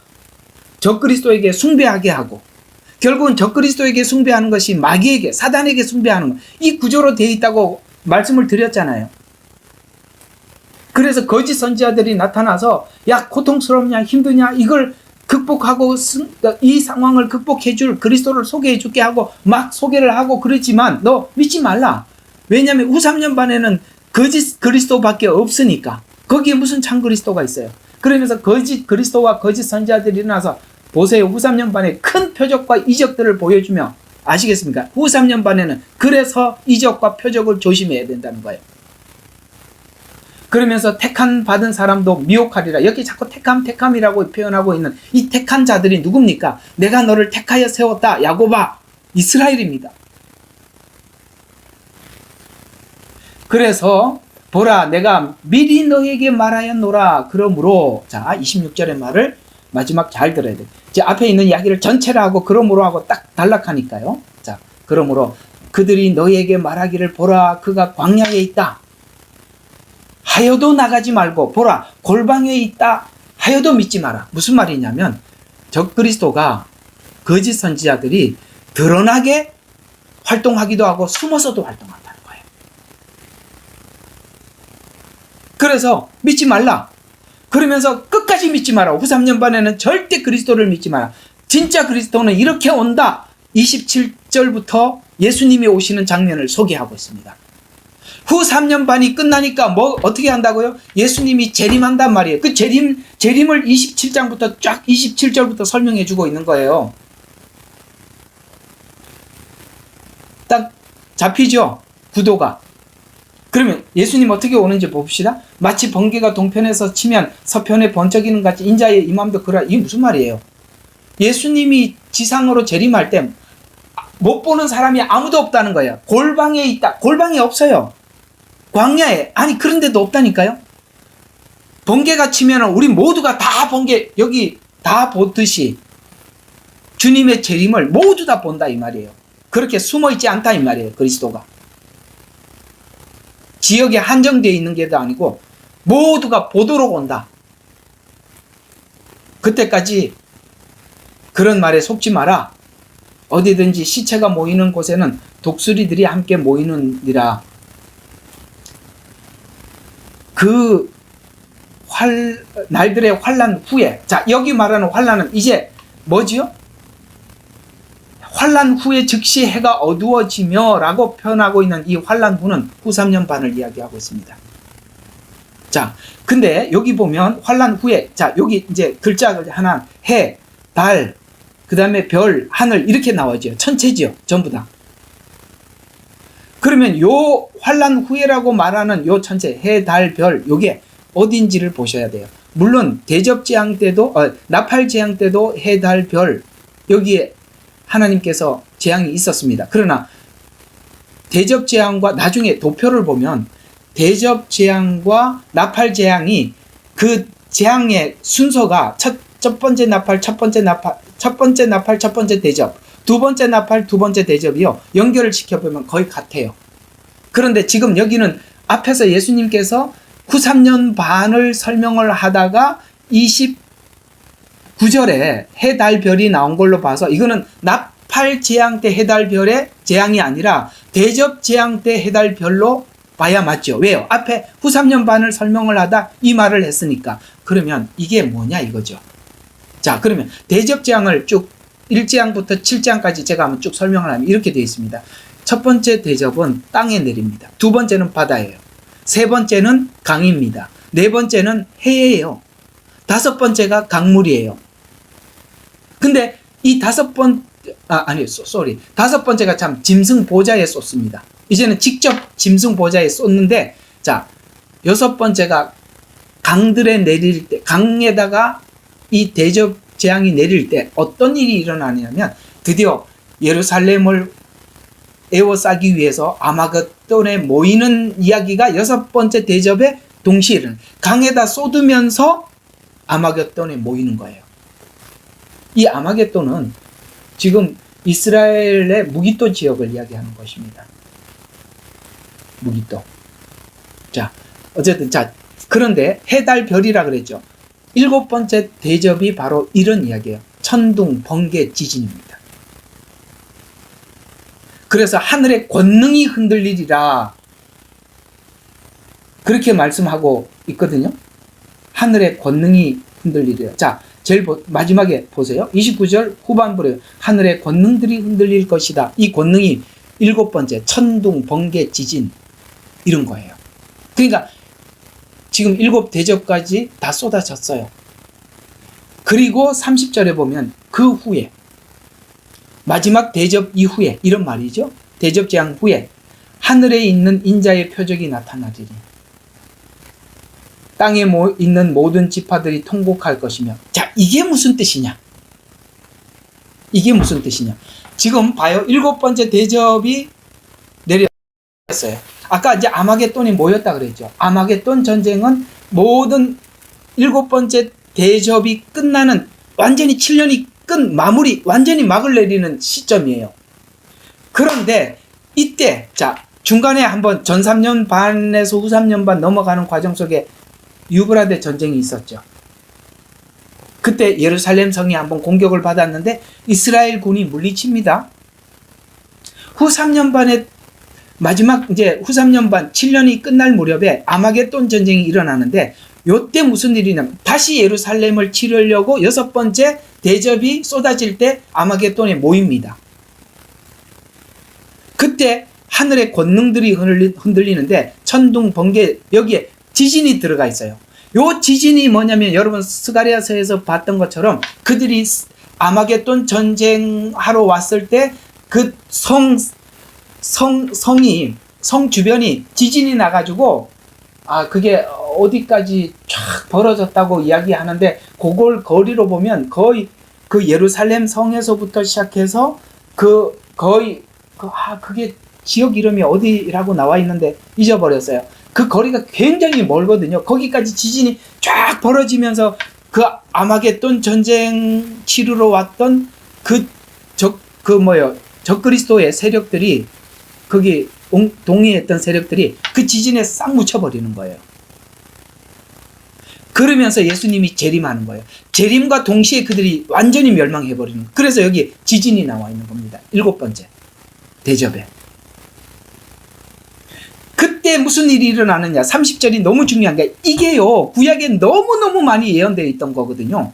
적그리스도에게 숭배하게 하고, 결국은 적그리스도에게 숭배하는 것이 마귀에게, 사단에게 숭배하는 것, 이 구조로 되어 있다고 말씀을 드렸잖아요. 그래서 거짓 선지자들이 나타나서 야, 고통스럽냐 힘드냐 이걸 극복하고 이 상황을 극복해 줄 그리스도를 소개해 줄게 하고 막 소개를 하고 그러지만 너 믿지 말라. 왜냐하면 후 3년 반에는 거짓 그리스도밖에 없으니까. 거기에 무슨 참 그리스도가 있어요. 그러면서 거짓 그리스도와 거짓 선지자들이 일어나서 보세요. 후 3년 반에 큰 표적과 이적들을 보여주며 아시겠습니까? 후 3년 반에는 그래서 이적과 표적을 조심해야 된다는 거예요. 그러면서 택함 받은 사람도 미혹하리라. 여기 자꾸 택함이라고 표현하고 있는 이 택한 자들이 누굽니까? 내가 너를 택하여 세웠다. 야곱아, 이스라엘입니다. 그래서 보라, 내가 미리 너에게 말하였노라. 그러므로, 자, 26절의 말을 마지막 잘 들어야 돼. 제 앞에 있는 이야기를 전체를 하고 그러므로 하고 딱 단락하니까요. 자, 그러므로 그들이 너에게 말하기를 보라, 그가 광야에 있다 하여도 나가지 말고, 보라, 골방에 있다 하여도 믿지 마라. 무슨 말이냐면 적그리스도가, 거짓 선지자들이 드러나게 활동하기도 하고 숨어서도 활동한다는 거예요. 그래서 믿지 말라. 그러면서 끝까지 믿지 마라. 후 3년 반에는 절대 그리스도를 믿지 마라. 진짜 그리스도는 이렇게 온다. 27절부터 예수님이 오시는 장면을 소개하고 있습니다. 후 3년 반이 끝나니까 뭐 어떻게 한다고요? 예수님이 재림한단 말이에요. 그 재림을 27장부터 쫙 27절부터 설명해 주고 있는 거예요. 딱 잡히죠? 구도가. 그러면 예수님 어떻게 오는지 봅시다. 마치 번개가 동편에서 치면 서편에 번쩍이는 같이 인자의 임함도 그러라. 이게 무슨 말이에요? 예수님이 지상으로 재림할 때 못 보는 사람이 아무도 없다는 거예요. 골방에 있다. 골방이 없어요. 광야에. 아니, 그런데도 없다니까요. 번개가 치면 우리 모두가 다 번개 여기 다 보듯이 주님의 재림을 모두 다 본다 이 말이에요. 그렇게 숨어있지 않다 이 말이에요. 그리스도가 지역에 한정되어 있는 게 아니고 모두가 보도록 온다. 그때까지 그런 말에 속지 마라. 어디든지 시체가 모이는 곳에는 독수리들이 함께 모이느니라. 그 날들의 환난 후에, 자, 여기 말하는 환난은 이제 뭐지요? 환난 후에 즉시 해가 어두워지며 라고 표현하고 있는 이 환난 후는 후 3년 반을 이야기하고 있습니다. 자, 근데 여기 보면 환난 후에, 자, 여기 이제 글자 하나, 해, 달, 그 다음에 별, 하늘 이렇게 나오죠. 천체지요. 전부 다. 그러면 요 환난 후에라고 말하는 요 천체, 해, 달, 별, 요게 어딘지를 보셔야 돼요. 물론 대접재앙 때도, 나팔재앙 때도 해, 달, 별 여기에 하나님께서 재앙이 있었습니다. 그러나 대접재앙과 나중에 도표를 보면 대접재앙과 나팔재앙이 그 재앙의 순서가 첫 번째 나팔, 첫 번째 대접, 두 번째 나팔, 두 번째 대접이요. 연결을 시켜보면 거의 같아요. 그런데 지금 여기는 앞에서 예수님께서 후 3년 반을 설명을 하다가 29절에 해, 달, 별이 나온 걸로 봐서 이거는 나팔 재앙 때 해, 달, 별의 재앙이 아니라 대접 재앙 때 해, 달, 별로 봐야 맞죠. 왜요? 앞에 후 3년 반을 설명을 하다 이 말을 했으니까. 그러면 이게 뭐냐 이거죠. 자, 그러면 대접재앙을 쭉 1재앙부터 7재앙까지 제가 한번 쭉 설명을 하면 이렇게 되어 있습니다. 첫 번째 대접은 땅에 내립니다. 두 번째는 바다예요. 세 번째는 강입니다. 네 번째는 해예요. 다섯 번째가 강물이에요. 근데 이 다섯 번째가 참 짐승 보좌에 쏟습니다. 이제는 직접 짐승 보좌에 쏟는데, 자, 여섯 번째가 강들에 내릴 때, 강에다가 이 대접 재앙이 내릴 때 어떤 일이 일어나냐면 드디어 예루살렘을 에워싸기 위해서 아마겟돈에 모이는 이야기가 여섯 번째 대접에 동시에 일어나요. 강에다 쏟으면서 아마겟돈에 모이는 거예요. 이 아마겟돈은 지금 이스라엘의 무기토 지역을 이야기하는 것입니다. 무기토. 자, 어쨌든 자, 그런데 해, 달, 별이라 그랬죠. 일곱 번째 대접이 바로 이런 이야기예요. 천둥, 번개, 지진입니다. 그래서 하늘의 권능이 흔들리리라 그렇게 말씀하고 있거든요. 하늘의 권능이 흔들리리라. 자, 제일 마지막에 보세요. 29절 후반부에 하늘의 권능들이 흔들릴 것이다. 이 권능이 일곱 번째 천둥, 번개, 지진 이런 거예요. 그러니까 지금 일곱 대접까지 다 쏟아졌어요. 그리고 30절에 보면 그 후에 마지막 대접 이후에, 이런 말이죠. 대접 재앙 후에 하늘에 있는 인자의 표적이 나타나리니 땅에 있는 모든 지파들이 통곡할 것이며. 자, 이게 무슨 뜻이냐? 이게 무슨 뜻이냐? 지금 봐요. 7번째 대접이 내렸어요. 아까 이제 아마겟돈이 뭐였다 그랬죠. 아마겟돈 전쟁은 모든 7번째 대접이 끝나는, 완전히 7년이 마무리, 완전히 막을 내리는 시점이에요. 그런데 이때, 자, 중간에 한번 전 3년 반에서 후 3년 반 넘어가는 과정 속에 유브라데 전쟁이 있었죠. 그때 예루살렘 성이 한번 공격을 받았는데 이스라엘 군이 물리칩니다. 후 3년 반에 마지막 이제 후 3년 반 7년이 끝날 무렵에 아마겟돈 전쟁이 일어나는데, 요때 무슨 일이냐면 다시 예루살렘을 치르려고 6번째 대접이 쏟아질 때 아마겟돈에 모입니다. 그때 하늘의 권능들이 흔들리는데 천둥, 번개, 여기에 지진이 들어가 있어요. 요 지진이 뭐냐면 여러분 스가랴서에서 봤던 것처럼 그들이 아마겟돈 전쟁하러 왔을 때 그 성 주변이 지진이 나가지고 그게 어디까지 쫙 벌어졌다고 이야기하는데, 그걸 거리로 보면 거의 그 예루살렘 성에서부터 시작해서 그게 지역 이름이 어디라고 나와 있는데 잊어버렸어요. 그 거리가 굉장히 멀거든요. 거기까지 지진이 쫙 벌어지면서 그 아마겟돈 전쟁 치르러 왔던 적그리스도의 세력들이, 거기 동의했던 세력들이 그 지진에 싹 묻혀버리는 거예요. 그러면서 예수님이 재림하는 거예요. 재림과 동시에 그들이 완전히 멸망해버리는 거예요. 그래서 여기 지진이 나와 있는 겁니다. 7번째 대접에. 그때 무슨 일이 일어나느냐. 30절이 너무 중요한 게, 이게요 구약에 너무너무 많이 예언되어 있던 거거든요.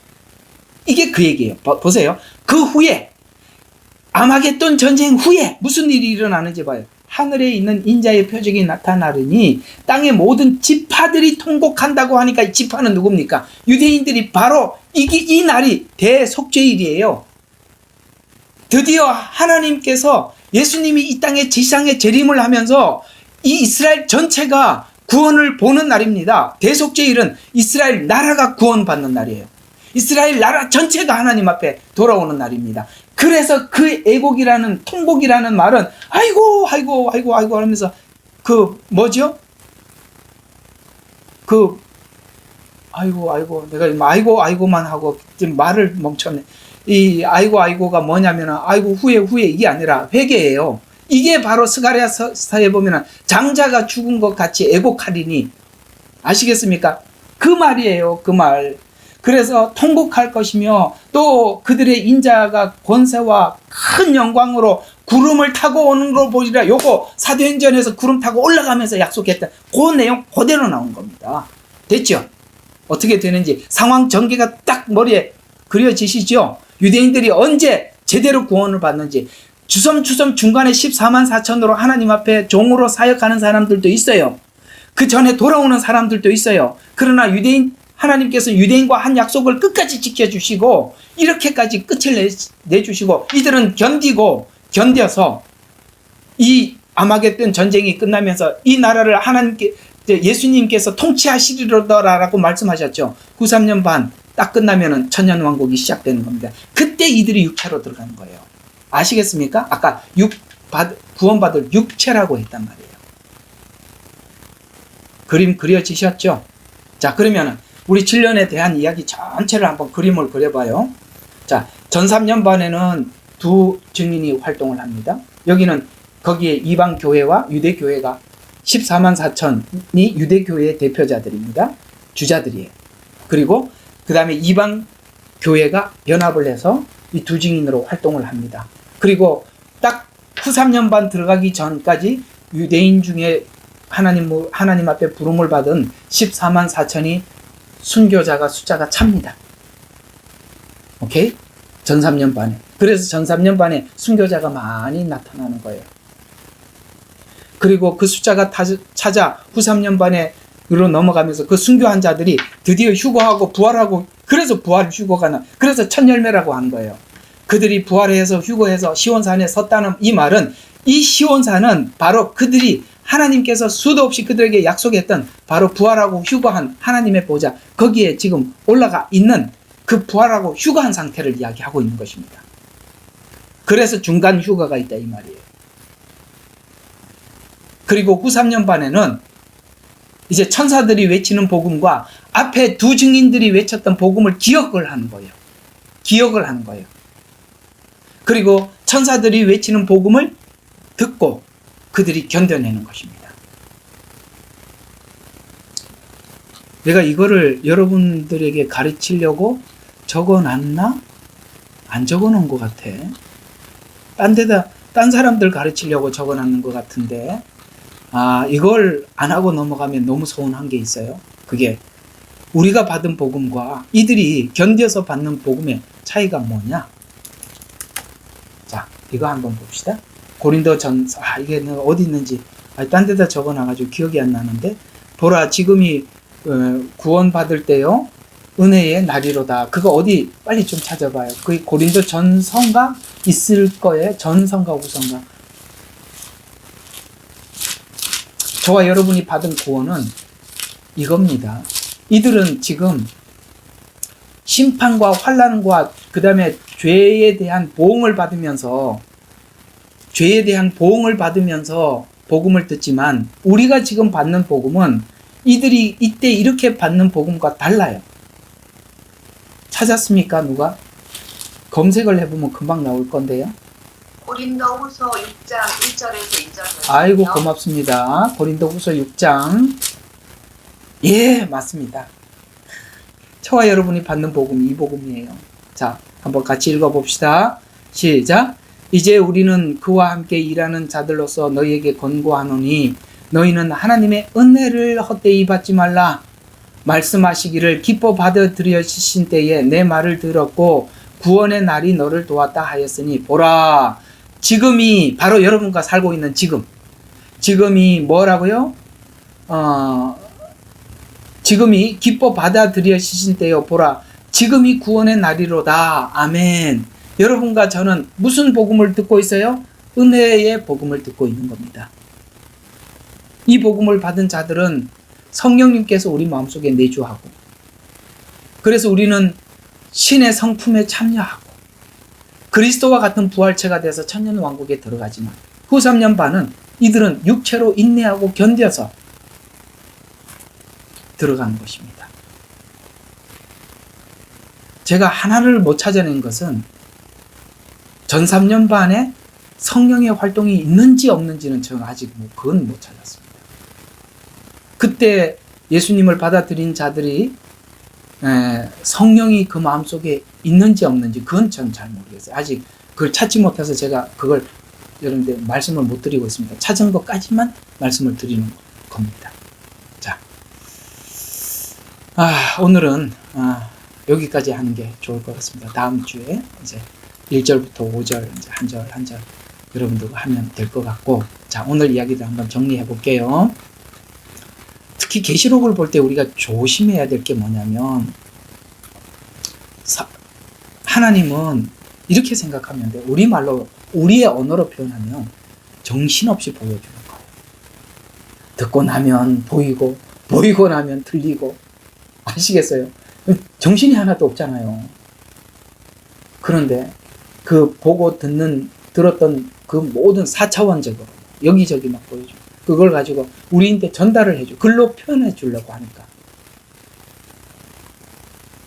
이게 그 얘기예요. 보세요. 그 후에 아마겟돈 전쟁 후에 무슨 일이 일어나는지 봐요. 하늘에 있는 인자의 표적이 나타나르니 땅의 모든 지파들이 통곡한다고 하니까, 이 지파는 누굽니까? 유대인들이 바로 이 날이 대속죄일이에요. 드디어 하나님께서, 예수님이 이 땅에 지상에 재림을 하면서 이 이스라엘 전체가 구원을 보는 날입니다. 대속죄일은 이스라엘 나라가 구원받는 날이에요. 이스라엘 나라 전체가 하나님 앞에 돌아오는 날입니다. 그래서 그 애곡이라는, 통곡이라는 말은 아이고 하면서 내가 아이고만 하고 지금 말을 멈췄네. 이 아이고가 뭐냐면 아이고 후에 이게 아니라 회개예요. 이게 바로 스가랴서에 보면 장자가 죽은 것 같이 애곡하리니, 아시겠습니까? 그 말이에요. 그 말. 그래서 통곡할 것이며, 또 그들의 인자가 권세와 큰 영광으로 구름을 타고 오는 걸 보리라. 요거 사도행전에서 구름 타고 올라가면서 약속했던 그 내용 그대로 나온 겁니다. 됐죠? 어떻게 되는지 상황 전개가 딱 머리에 그려지시죠? 유대인들이 언제 제대로 구원을 받는지. 주섬주섬 중간에 14만 4천으로 하나님 앞에 종으로 사역하는 사람들도 있어요. 그 전에 돌아오는 사람들도 있어요. 그러나 하나님께서 유대인과 한 약속을 끝까지 지켜주시고 이렇게까지 끝을 내주시고, 이들은 견뎌서 이 아마겟돈 전쟁이 끝나면서 이 나라를 예수님께서 통치하시리로다라고 말씀하셨죠. 93년 반 딱 끝나면은 천년왕국이 시작되는 겁니다. 그때 이들이 육체로 들어가는 거예요. 아시겠습니까? 아까 구원받을 육체라고 했단 말이에요. 그림 그려지셨죠? 자, 그러면은 우리 7년에 대한 이야기 전체를 한번 그림을 그려봐요. 자, 전 3년 반에는 두 증인이 활동을 합니다. 여기는 거기에 이방 교회와 유대 교회가 14만 4천이 유대 교회의 대표자들입니다. 주자들이에요. 그리고 그 다음에 이방 교회가 연합을 해서 이 두 증인으로 활동을 합니다. 그리고 딱 후 3년 반 들어가기 전까지 유대인 중에 하나님 앞에 부름을 받은 14만 4천이 순교자가 숫자가 찹니다. 오케이? 전 3년 반에. 그래서 전 3년 반에 순교자가 많이 나타나는 거예요. 그리고 그 숫자가 찾아 후 3년 반에 으로 넘어가면서 그 순교한 자들이 드디어 휴거하고 부활하고, 그래서 부활 휴거가 그래서 첫 열매라고 하는 거예요. 그들이 부활해서 휴거해서 시온산에 섰다는 이 말은, 이 시온산은 바로 그들이 하나님께서 수도 없이 그들에게 약속했던 바로 부활하고 휴거한 하나님의 보좌, 거기에 지금 올라가 있는 그 부활하고 휴거한 상태를 이야기하고 있는 것입니다. 그래서 중간 휴거가 있다 이 말이에요. 그리고 93년반에는 이제 천사들이 외치는 복음과 앞에 두 증인들이 외쳤던 복음을 기억을 하는 거예요. 기억을 하는 거예요. 그리고 천사들이 외치는 복음을 듣고 그들이 견뎌내는 것입니다. 내가 이거를 여러분들에게 가르치려고 적어놨나? 안 적어놓은 것 같아. 딴 사람들 가르치려고 적어놨는 것 같은데, 이걸 안 하고 넘어가면 너무 서운한 게 있어요. 그게 우리가 받은 복음과 이들이 견뎌서 받는 복음의 차이가 뭐냐? 자, 이거 한번 봅시다. 고린도전서, 이게 내가 어디 있는지 딴 데다 적어놔가지고 기억이 안 나는데, 보라 지금이 구원받을 때요 은혜의 날이로다. 그거 어디 빨리 좀 찾아봐요. 그게 고린도전서가 있을 거예요. 전서가 후서가. 저와 여러분이 받은 구원은 이겁니다. 이들은 지금 심판과 환난과 그 다음에 죄에 대한 보응을 받으면서 복음을 듣지만, 우리가 지금 받는 복음은 이들이 이때 이렇게 받는 복음과 달라요. 찾았습니까? 누가? 검색을 해보면 금방 나올 건데요. 고린도후서 6장 1절에서 2절. 아이고 고맙습니다. 고린도후서 6장. 예, 맞습니다. 저와 여러분이 받는 복음이 이 복음이에요. 자, 한번 같이 읽어봅시다. 시작. 이제 우리는 그와 함께 일하는 자들로서 너희에게 권고하노니 너희는 하나님의 은혜를 헛되이 받지 말라. 말씀하시기를 기뻐 받아들여지신 때에 내 말을 들었고 구원의 날이 너를 도왔다 하였으니 보라, 지금이 바로 여러분과 살고 있는 지금이 뭐라고요? 지금이 기뻐 받아들여지신 때요 보라, 지금이 구원의 날이로다. 아멘. 여러분과 저는 무슨 복음을 듣고 있어요? 은혜의 복음을 듣고 있는 겁니다. 이 복음을 받은 자들은 성령님께서 우리 마음속에 내주하고, 그래서 우리는 신의 성품에 참여하고 그리스도와 같은 부활체가 돼서 천년왕국에 들어가지만, 후 3년 반은 이들은 육체로 인내하고 견뎌서 들어가는 것입니다. 제가 하나를 못 찾아낸 것은 전 3년 반에 성령의 활동이 있는지 없는지는 저는 아직 그건 못 찾았습니다. 그때 예수님을 받아들인 자들이 성령이 그 마음속에 있는지 없는지 그건 전 잘 모르겠어요. 아직 그걸 찾지 못해서 제가 그걸 여러분들 말씀을 못 드리고 있습니다. 찾은 것까지만 말씀을 드리는 겁니다. 자, 오늘은 여기까지 하는 게 좋을 것 같습니다. 다음 주에 이제 1절부터 5절 이제 한 절 여러분들과 하면 될 것 같고, 자, 오늘 이야기를 한번 정리해 볼게요. 특히 계시록을 볼 때 우리가 조심해야 될 게 뭐냐면, 하나님은 이렇게 생각하면 돼요. 우리말로, 우리의 언어로 표현하면 정신없이 보여주는 거예요. 듣고 나면 보이고, 보이고 나면 들리고. 아시겠어요? 정신이 하나도 없잖아요. 그런데 그 보고 들었던 그 모든 4차원적으로 여기저기 막 보여줘요. 그걸 가지고 우리한테 전달을 해줘. 글로 표현해 주려고 하니까.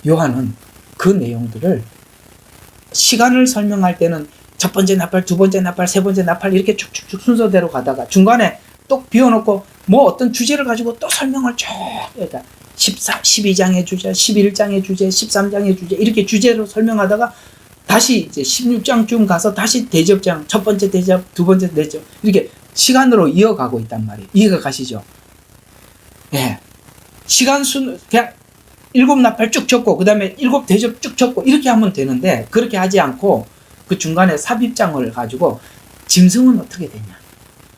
요한은 그 내용들을 시간을 설명할 때는 첫 번째 나팔, 두 번째 나팔, 세 번째 나팔 이렇게 쭉쭉쭉 순서대로 가다가 중간에 또 비워놓고 뭐 어떤 주제를 가지고 또 설명을 쭉, 그러니까 12장의 주제, 11장의 주제, 13장의 주제 이렇게 주제로 설명하다가 다시 이제 16장쯤 가서 다시 대접장, 첫 번째 대접, 두 번째 대접 이렇게 시간으로 이어가고 있단 말이에요. 이해가 가시죠? 예. 시간 순, 그냥 7나팔 쭉 적고, 그 다음에 7 대접 쭉 적고, 이렇게 하면 되는데, 그렇게 하지 않고, 그 중간에 삽입장을 가지고, 짐승은 어떻게 됐냐?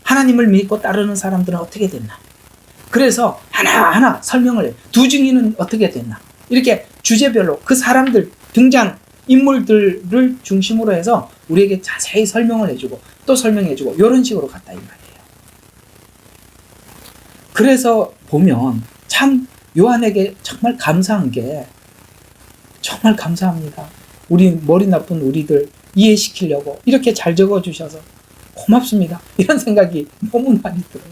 하나님을 믿고 따르는 사람들은 어떻게 됐나? 그래서 하나하나 설명을 해요. 두 증인은 어떻게 됐나? 이렇게 주제별로 그 사람들 등장, 인물들을 중심으로 해서 우리에게 자세히 설명을 해주고 또 설명해주고 이런 식으로 갔다 이 말이에요. 그래서 보면 참 요한에게 정말 감사한 게 정말 감사합니다. 우리 머리 나쁜 우리들 이해시키려고 이렇게 잘 적어주셔서 고맙습니다. 이런 생각이 너무 많이 들어요.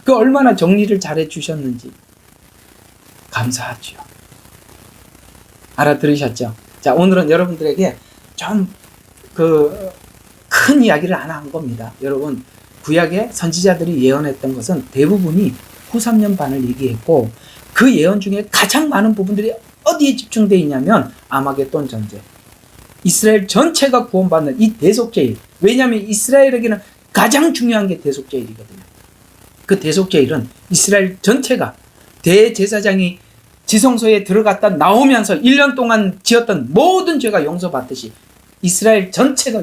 그 얼마나 정리를 잘해 주셨는지 감사하죠. 알아들으셨죠? 자, 오늘은 여러분들에게 좀 큰 이야기를 하나 한 겁니다. 여러분, 구약의 선지자들이 예언했던 것은 대부분이 후 3년 반을 얘기했고 그 예언 중에 가장 많은 부분들이 어디에 집중되어 있냐면 아마겟돈 전쟁. 이스라엘 전체가 구원받는 이 대속제일. 왜냐하면 이스라엘에게는 가장 중요한 게 대속제일이거든요. 그 대속제일은 이스라엘 전체가 대제사장이 지성소에 들어갔다 나오면서 1년 동안 지었던 모든 죄가 용서받듯이 이스라엘 전체가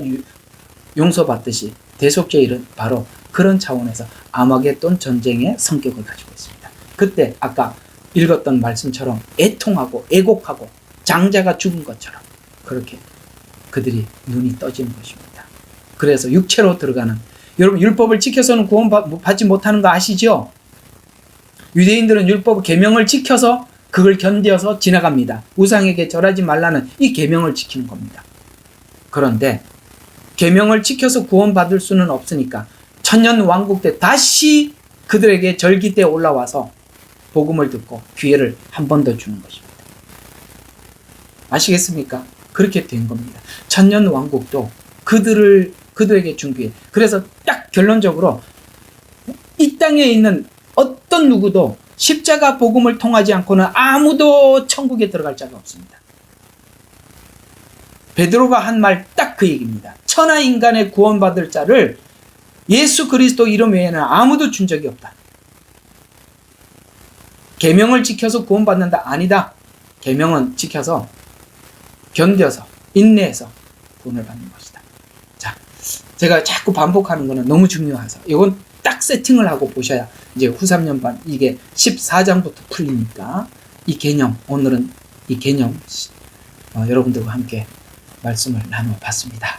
용서받듯이 대속제일은 바로 그런 차원에서 아마겟돈 전쟁의 성격을 가지고 있습니다. 그때 아까 읽었던 말씀처럼 애통하고 애곡하고 장자가 죽은 것처럼 그렇게 그들이 눈이 떠지는 것입니다. 그래서 육체로 들어가는, 여러분 율법을 지켜서는 구원받지 못하는 거 아시죠? 유대인들은 율법 계명을 지켜서 그걸 견뎌서 지나갑니다. 우상에게 절하지 말라는 이 계명을 지키는 겁니다. 그런데 계명을 지켜서 구원받을 수는 없으니까 천년 왕국 때 다시 그들에게 절기 때 올라와서 복음을 듣고 기회를 한 번 더 주는 것입니다. 아시겠습니까? 그렇게 된 겁니다. 천년 왕국도 그들에게 준 기회. 그래서 딱 결론적으로 이 땅에 있는 어떤 누구도 십자가 복음을 통하지 않고는 아무도 천국에 들어갈 자가 없습니다. 베드로가 한 말 딱 그 얘기입니다. 천하 인간의 구원받을 자를 예수 그리스도 이름 외에는 아무도 준 적이 없다. 계명을 지켜서 구원받는다? 아니다. 계명은 지켜서 견뎌서 인내해서 구원을 받는 것이다. 자, 제가 자꾸 반복하는 거는 너무 중요해서 이건 딱 세팅을 하고 보셔야 이제 후 3년 반 이게 14장부터 풀리니까 이 개념, 오늘은 이 개념 여러분들과 함께 말씀을 나눠봤습니다.